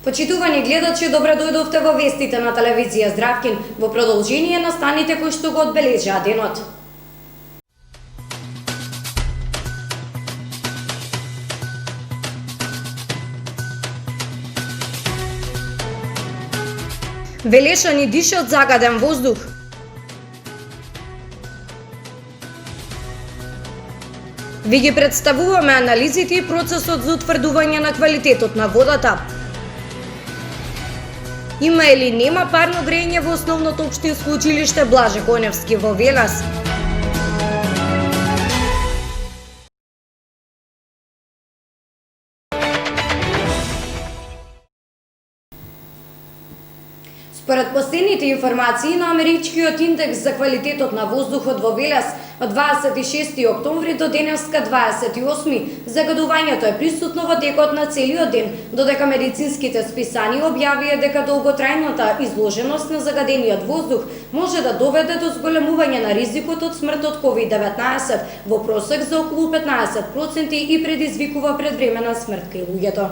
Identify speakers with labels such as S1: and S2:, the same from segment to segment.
S1: Почитувани гледачи, добре дојдовте во вестите на телевизија Здравкин во продолжение на станите кои што го одбележаа денот. Велешани дише од загаден воздух. Ви ги представуваме анализите и процесот за утврдување на квалитетот на водата. Има или нема парно грејење во основното општинско училиште Блаже Коневски во Велес? Според последните информации на Америчкиот индекс за квалитетот на воздухот во Велес од 26 октомври до денеска 28, загадувањето е присутно во текот на целиот ден, додека медицинските списанија објавија дека долготрајната изложеност на загадениот воздух може да доведе до зголемување на ризикот од смрт од COVID-19 во просек за околу 15% и предизвикува предвремена смрт кај луѓето.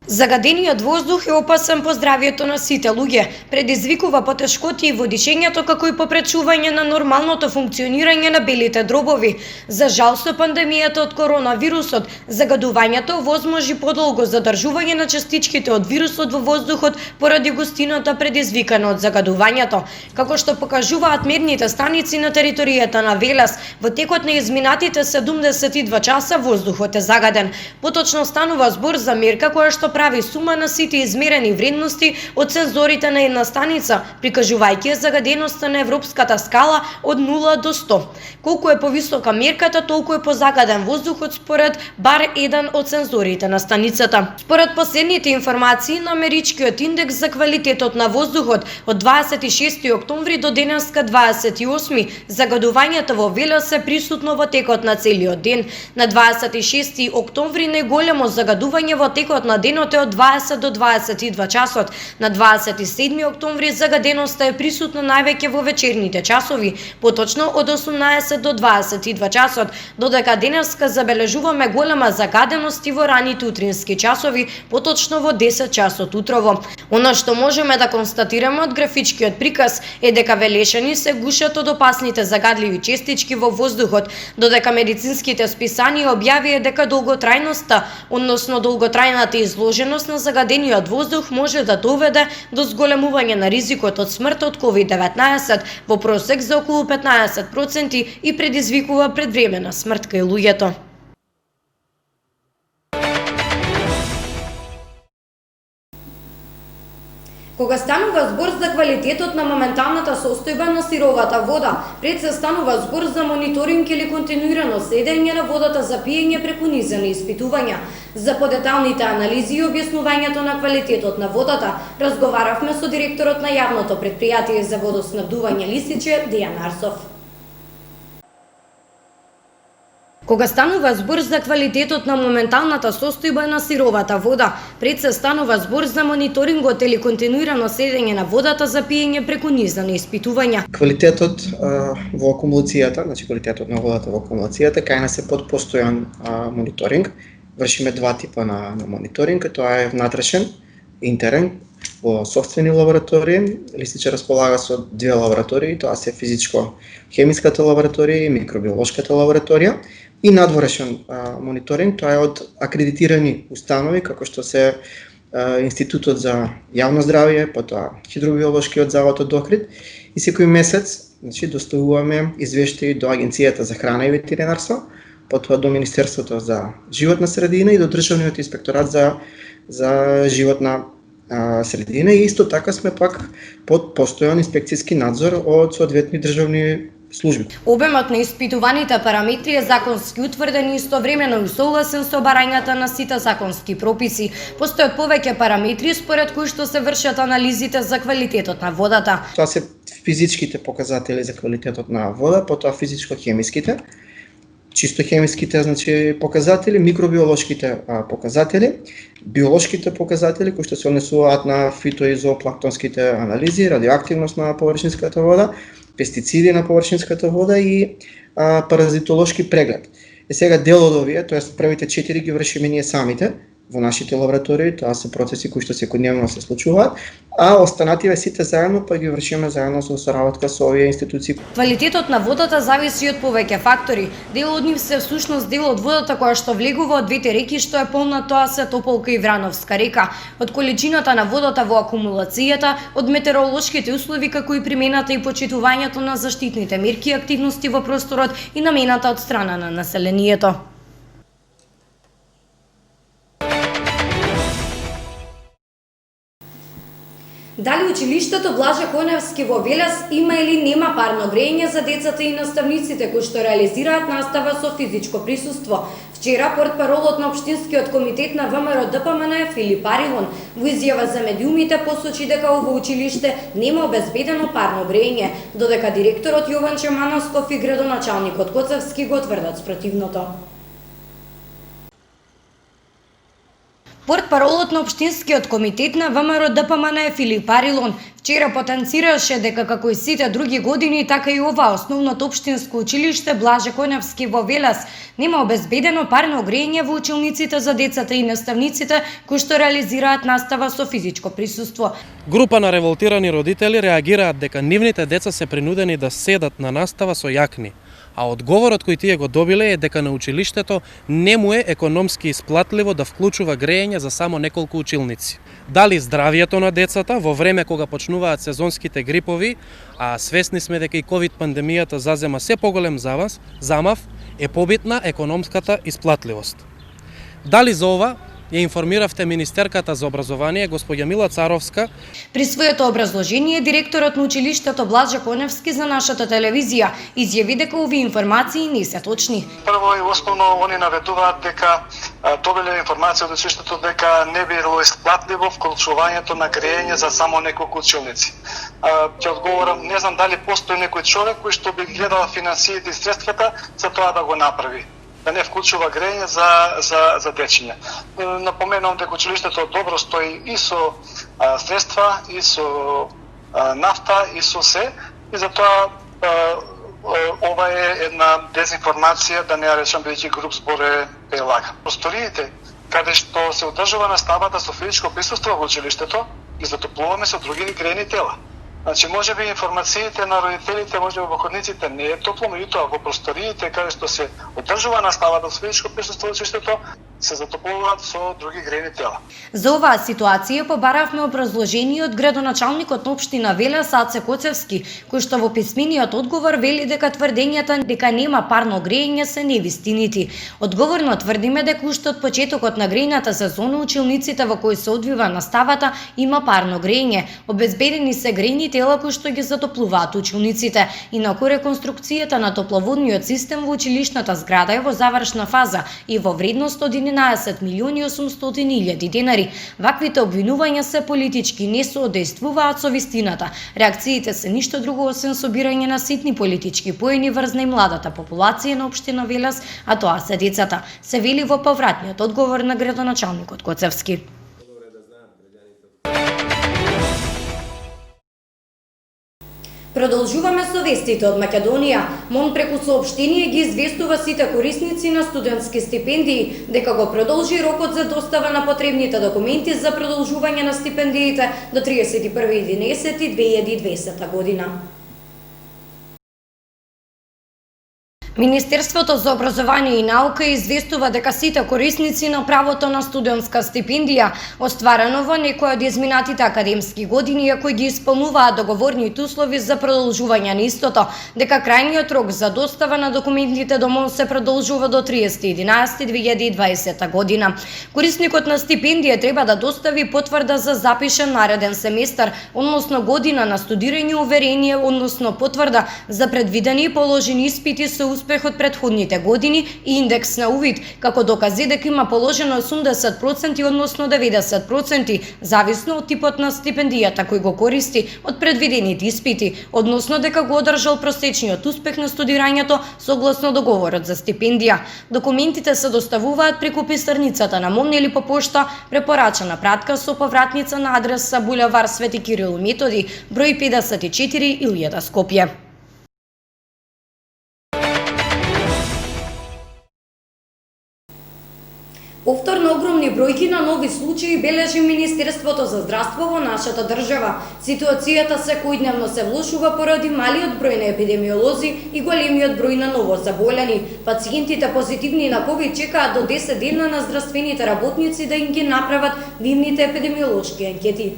S1: Загадениот воздух е опасен по здравјето на сите луѓе, предизвикува потешкоти во дишењето како и попречување на нормалното функционирање на белите дробови. За жал со пандемијата од коронавирусот, загадувањето овозможи подолго задржување на частичките од вирусот во воздухот поради густината предизвикана од загадувањето. Како што покажуваат мерните станици на територијата на Велес, во текот на изминатите 72 часа воздухот е загаден. Поточно станува збор за мерка која што прави сума на сите измерени вредности од сензорите на една станица, прикажувајќи загаденоста на европската скала од 0 до 100. Колку е повисока мерката, толку е позагаден воздухот според бар еден од сензорите на станицата. Според последните информации на Америчкиот индекс за квалитетот на воздухот од 26 октомври до денеска 28, загадувањето во Велес е присутно во текот на целиот ден. На 26 октомври најголемо загадување во текот на денот е од 20 до 22 часот. На 27 октомври загаденоста е присутна највеќе во вечерните часови, поточно од 18 до 22 часот, додека денеска забележуваме голема загаденост и во раните утрински часови, поточно во 10 часот утрово. Она што можеме да констатираме од графичкиот приказ е дека Велешани се гушат од опасните загадливи честички во воздухот, додека медицинските списанија објавија дека долготрајноста, односно долготрајната изложеност на загадениот воздух може да доведе до зголемување на ризикот од смрт од COVID-19 во просек за околу 15% и предизвикува предвремена смрт кај луѓето. Кога станува збор за квалитетот на моменталната состојба на сировата вода, пред се станува збор за мониторинг или континуирано следење на водата за пиење преку низани испитувања. За подеталните анализи и објаснувањето на квалитетот на водата, разговаравме со директорот на јавното претпријатие за водоснабдување Лисиче, Дејан Арсов. Кога станува збор за квалитетот на моменталната состојба на сировата вода, пред се станува збор за мониторингот или континуирано следење на водата за пиење преку низани испитувања.
S2: Квалитетот во акумулацијата, значи квалитетот на водата во акумулацијата, кај нас е под постојан мониторинг. Вршиме два типа на мониторинг, тоа е внатрешен, интерен, во собствени лаборатории. Лисиче располага со две лаборатории, тоа се физичко-хемиската лабораторија и микробиолошката лабораторија. И надворешен мониторинг, тоа е од акредитирани установи, како што се Институтот за јавно здравје, потоа Хидробиолошкиот завод од Охрид, и секој месец, значи, доставуваме извештаи до Агенцијата за храна и ветеринарство, потоа до Министерството за животна средина и до Државниот инспекторат за животна средина, и исто така сме пак под постојан инспекцијски надзор од соодветни државни служби.
S1: Обемот на испитуваните параметри е законски утврден и истовремено усогласен со барањата на сите законски прописи. Постојат повеќе параметри според кои што се вршат анализите за квалитетот на водата.
S2: Тоа се физичките показатели за квалитетот на вода, потоа физичко-хемиските, чисто хемиските, значи, показатели, микробиолошките показатели, биолошките показатели кои што се однесуваат на фито и зоопланктонските анализи, радиоактивност на површинската вода, пестициди на површинската вода и паразитолошки преглед. Сега дел од овие, тоест првите 4 ги вршиме ние самите, во нашите лаборатории, тоа се процеси кои што секојдневно се случуваат, а останативе сите заедно па ги вршиме заедно со соработка со овие институции.
S1: Квалитетот на водата зависи од повеќе фактори. Дел од нив се всушност дел од водата која што влегува од двете реки што е полна, тоа се Тополка и Врановска река, од количината на водата во акумулацијата, од метеоролошките услови како и примената и почитувањето на заштитните мерки и активности во просторот и намената од страна на населението. Дали училиштето Блаже Коневски во Велес има или нема парно грејење за децата и наставниците кои што реализираат настава со физичко присуство? Вчера портпаролот на Општинскиот комитет на ВМРО ДПМН Филип Арилон во изјава за медиумите посочи дека ово училиште нема обезбедено парно грејење, додека директорот Јован Чемановсков и градоначалникот Коцевски го тврдат спротивното. Портпаролот на Општинскиот комитет на ВМРО ДПМН Филип Арилон вчера потенцираше дека како и сите други години, така и ова основното општинско училиште Блаже Коневски во Велес нема обезбедено парно грејење во училниците за децата и наставниците кои што реализираат настава со физичко присуство.
S3: Група на револтирани родители реагираат дека нивните деца се принудени да седат на настава со јакни, а одговорот кој тие го добиле е дека на училиштето не му е економски исплатливо да вклучува грејење за само неколку училници. Дали здравието на децата во време кога почнуваат сезонските грипови, а свесни сме дека и ковид пандемијата зазема се поголем замав, е побитна економската исплатливост. Дали за ова ја информиравте министерката за образование, господја Мила Царовска.
S1: При своето образложение, директорот на училиштето Блаже Коневски за нашата телевизија изјави дека овие информации не се точни.
S4: Прво и основно, они наведуваат дека добиле информација од училиштето дека не било исплатливо вклучувањето на грејење за само неколку училници. Ќе одговорам, не знам дали постои некој човек кој што би гледал финансиите и средствата за тоа да го направи, да не вклучува грејење за дечиња. Напоменувам дека училиштето добро стои и со средства, и со нафта, и со се, и затоа ова е една дезинформација, да не ја речам бидејќи груб збор е лага. Просториите каде што се одржува наставата со физичко присуство во училиштето, ги затоплуваме со други грејни тела. Значи, може би информациите на родителите, може би во ходниците не е топло, меѓутоа во просториите каде што се одржува наставата со физичко присуство во училиштето, се затоплуваат со други грејни тела.
S1: За оваа ситуација побаравме образложение од градоначалникот на општина Велес Аце Коцевски, кој што во писмениот одговор вели дека тврдењата дека нема парно грејење се невистинити. Одговорно тврдиме дека уште од почетокот на грејната сезона училниците во кои се одвива наставата има парно грејење. Обезбедени се грејни тела кои што ги затоплуваат училниците. Инаку реконструкцијата на топловодниот систем во училишната зграда е во завршна фаза и во вредност од 11.800.000 денари. Ваквите обвинувања се политички, не соодействуваат со вистината. Реакциите се ништо друго освен собирање на ситни политички поени врз најмладата популација на општина Велес, а тоа се децата, се вели во повратниот одговор на градоначалникот Коцевски. Продолжуваме со вестите од Македонија. МОН преку соопштение ги известува сите корисници на студентски стипендии дека го продолжи рокот за достава на потребните документи за продолжување на стипендиите до 31.11.2020 година. Министерството за образование и наука известува дека сите корисници на правото на студентска стипендија, остварено во некој од изминатите академски години, а кои ги исполнуваат договорните услови за продолжување на истото, дека крајниот рок за достава на документите до МОН се продолжува до 30.11.2020 година. Корисникот на стипендија треба да достави потврда за запишен нареден семестар, односно година на студирање, уверение, односно потврда за предвидени и положени испити со успех од претходните години и индекс на увид, како докази дека има положено 80%, односно 90%, зависно од типот на стипендијата кој го користи од предвидените испити, односно дека го одржал просечниот успех на студирањето согласно договорот за стипендија. Документите се доставуваат преку писарницата на МОН или по пошта, препорачена пратка со повратница на адреса булевар Свети Кирил Методи, број 54 Илјада, Скопје. Повторно огромни бројки на нови случаи бележи Министерството за здравство во нашата држава. Ситуацијата секојдневно се влошува поради малиот број на епидемиолози и големиот број на новозаболени. Пациентите позитивни на ковид чекаат до 10 дена на здравствените работници да им ги направат нивните епидемиолошки анкети.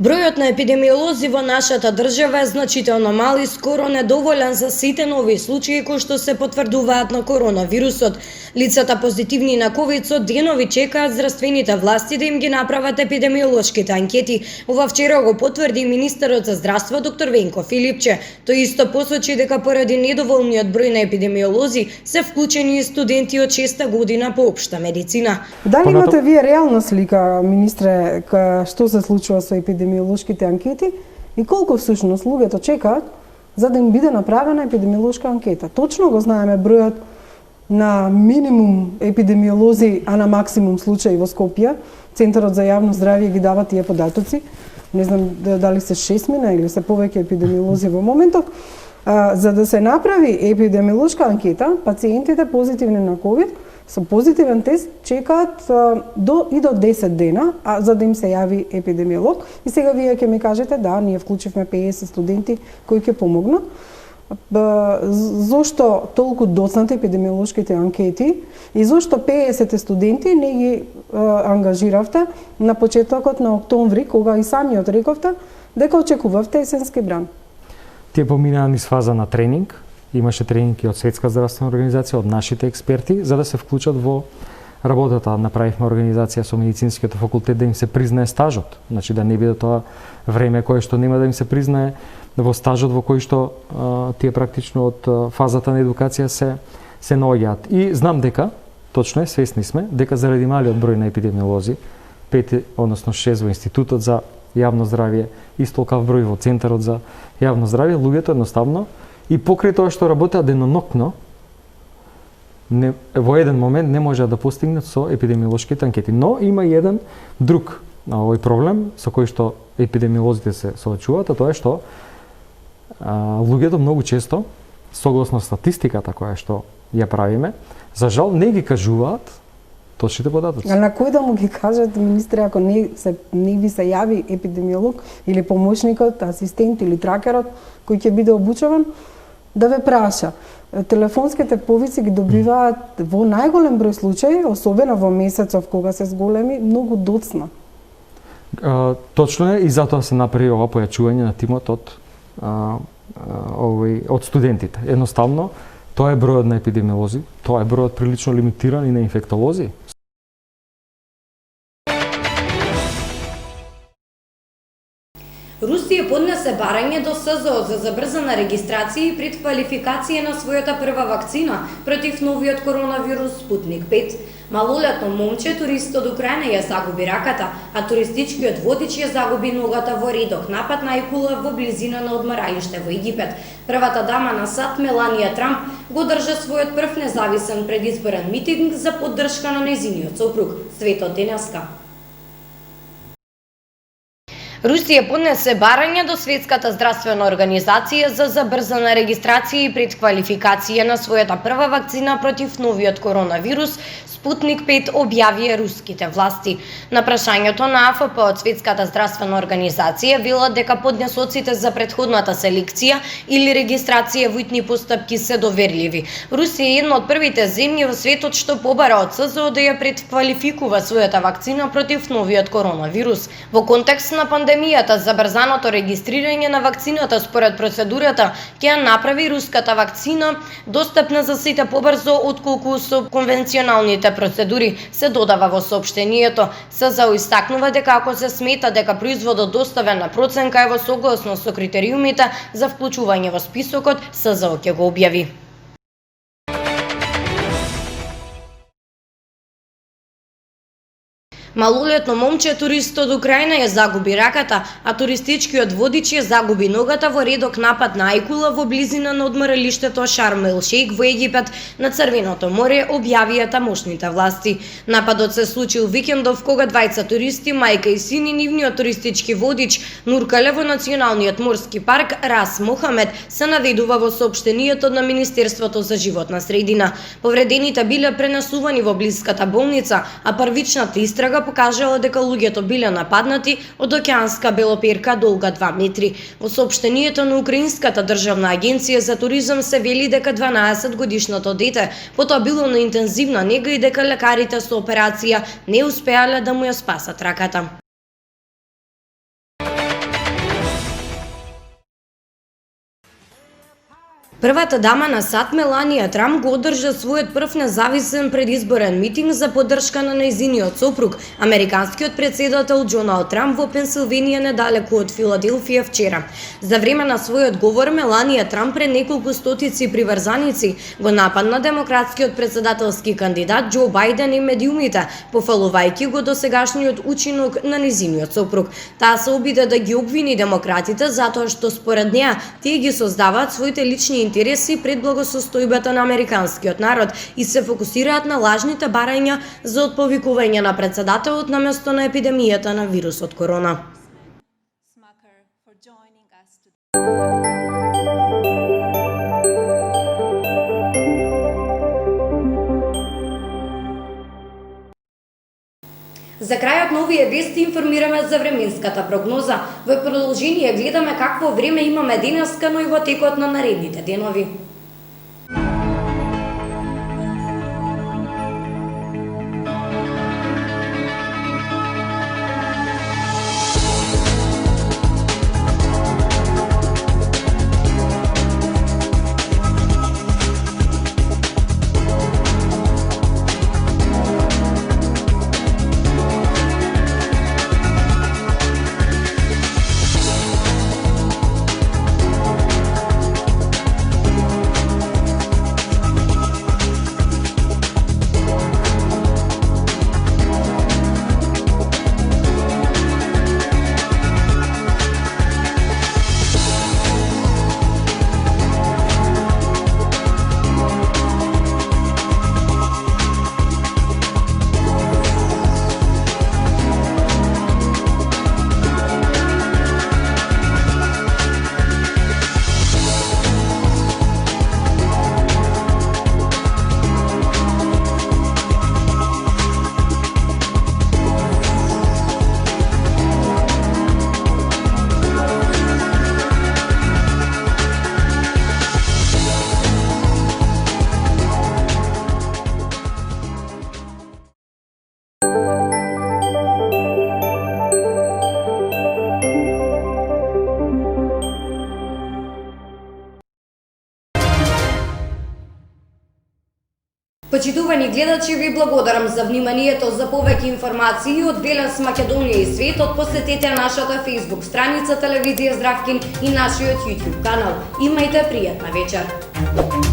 S1: Бројот на епидемиолози во нашата држава е значително мал и скоро недоволен за сите нови случаи кои што се потврдуваат на коронавирусот. Лицата позитивни на ковид со денови чекаат здравствените власти да им ги направат епидемиолошките анкети. Ова вчера го потврди министерот за здравство доктор Венко Филипче. Тој исто посочи дека поради недоволниот број на епидемиолози се вклучени и студенти од 6-та година по општа медицина.
S5: Дали имате вие реална слика, министре, што се случува со епидемиолошките анкети и колку всушност луѓето чекаат за да им биде направена епидемиолошка анкета? Точно го знаеме бројот на минимум епидемиолози, а на максимум случаи во Скопје. Центарот за јавно здравје ги дава тие податоци. Не знам дали се 6 или се повеќе епидемиолози во моментот. За да се направи епидемиолошка анкета, пациентите позитивни на ковид со позитивен тест чекаат до 10 дена за да им се јави епидемиолог. И сега вие ќе ми кажете, да, ние вклучивме 50 студенти кои ќе помогнат. Зошто толку доцнати епидемиолошките анкети и зошто 50 студенти не ги ангажиравте на почетокот на октомври, кога и самиот рековте дека очекувавте есенски бран?
S6: Тие поминаа низ фаза на тренинг. Имаше тренинг и од Светска здравствена организација, од нашите експерти, за да се вклучат во работата. Направивме организација со медицинскиот факултет да им се признае стажот. Значи да не биде тоа време кое што нема да им се признае во стажот во кој што тие практично од фазата на едукација се наоѓаат. И знам дека, точно е, свесни сме, дека заради малиот број на епидемиолози, 5 односно 6 во Институтот за јавно здравје и столкав број во Центарот за јавно здравје, луѓето едноставно и покрај тоа што работеа денонокно, во еден момент не можеа да постигнат со епидемиолошките анкети. Но има и еден друг овој проблем со кој што епидемиолозите се соочуваат, а тоа е што луѓето многу често, согласно статистиката која што ја правиме, за жал не ги кажуваат точните податоци.
S5: А на кој да му ги кажат, министре, ако не ви се јави епидемиолог или помошникот, асистент или тракерот кој ќе биде обучуван, да ве праша. Телефонските повици ги добиваат во најголем број случаи, особено во месецов кога се зголеми, многу доцна.
S6: Точно е, и затоа се направи ова појачување на тимот од студентите. Едноставно, тоа е бројот на епидемиолози, тоа е бројот прилично лимитиран и на инфектолози.
S1: Русија поднесе барање до СЗО за забрзана регистрација и предквалификација на својата прва вакцина против новиот коронавирус Спутник 5. Малолетно момче, турист од Украина, ја загуби раката, а туристичкиот водич ја загуби ногата во редок напад на екула во близина на одморалиште во Египет. Првата дама на САД, Меланија Трамп, го држа својот прв независен предизборен митинг за поддршка на нејзиниот сопруг, светот денеска. Русија поднесе барање до Светската здравствена организација за забрзана регистрација и предквалификација на својата прва вакцина против новиот коронавирус Спутник 5, објавија руските власти. На прашањето на АФП од Светската здравствена организација велат дека поднесоците за претходната селекција или регистрација во итни постапки се доверливи. Русија е една од првите земји во светот што побара од СЗО да ја предквалификува својата вакцина против новиот коронавирус. Во контекст на пандемијата, забрзаното регистрирање на вакцината според процедурата ќе ја направи руската вакцина достапна за сите побрзо отколку со конвенционалните процедури, се додава во соопштението. СЗО истакнува дека ако се смета дека производот доставен на проценка е во согласно со критериумите за вклучување во списокот, СЗО ќе го објави. Малолетно момче турист од Украина ја загуби раката, а туристичкиот водич ја загуби ногата во редок напад на ајкула во близина на одморалиштето Шарм ел Шејх во Египет на Црвеното море, објавија тамошните власти. Нападот се случил викендов кога двајца туристи, мајка и син и нивниот туристички водич нуркале во националниот морски парк Рас Мохамед, се наведува во соопштенијето на Министерството за животна средина. Повредените биле пренесувани во блиската болница, а првичната истрага покажала дека луѓето биле нападнати од океанска белоперка долга 2 метри. Во соопштенијето на Украинската државна агенција за туризам се вели дека 12 годишното дете потоа било на интензивна нега и дека лекарите со операција не успеале да му ја спасат раката. Првата дама на САД Меланија Трамп го одржа својот прв независен предизборен митинг за поддршка на нејзиниот сопруг, американскиот претседател Доналд Трамп во Пенсилванија недалеку од Филаделфија вчера. За време на својот говор Меланија Трамп пред неколку стотици приврзаници го нападна демократскиот претседателски кандидат Џо Бајден и медиумите, пофалувајќи го досегашниот учинок на нејзиниот сопруг. Таа се обиде да ги обвини демократите затоа што според неа тие ги создаваат своите лични интереси пред благосостојбата на американскиот народ и се фокусираат на лажните барања за отповикување на претседателот на место на епидемијата на вирусот корона. За крајот на овие вести информираме за временската прогноза. Во продолжение гледаме какво време имаме денеска, но и во текот на наредните денови. Почитувани гледачи, ви благодарам за вниманието. За повеќе информации од Велес, Македонија и светот, посетете нашата Facebook страница Телевизија Здравкин и нашиот YouTube канал. Имајте пријатна вечер.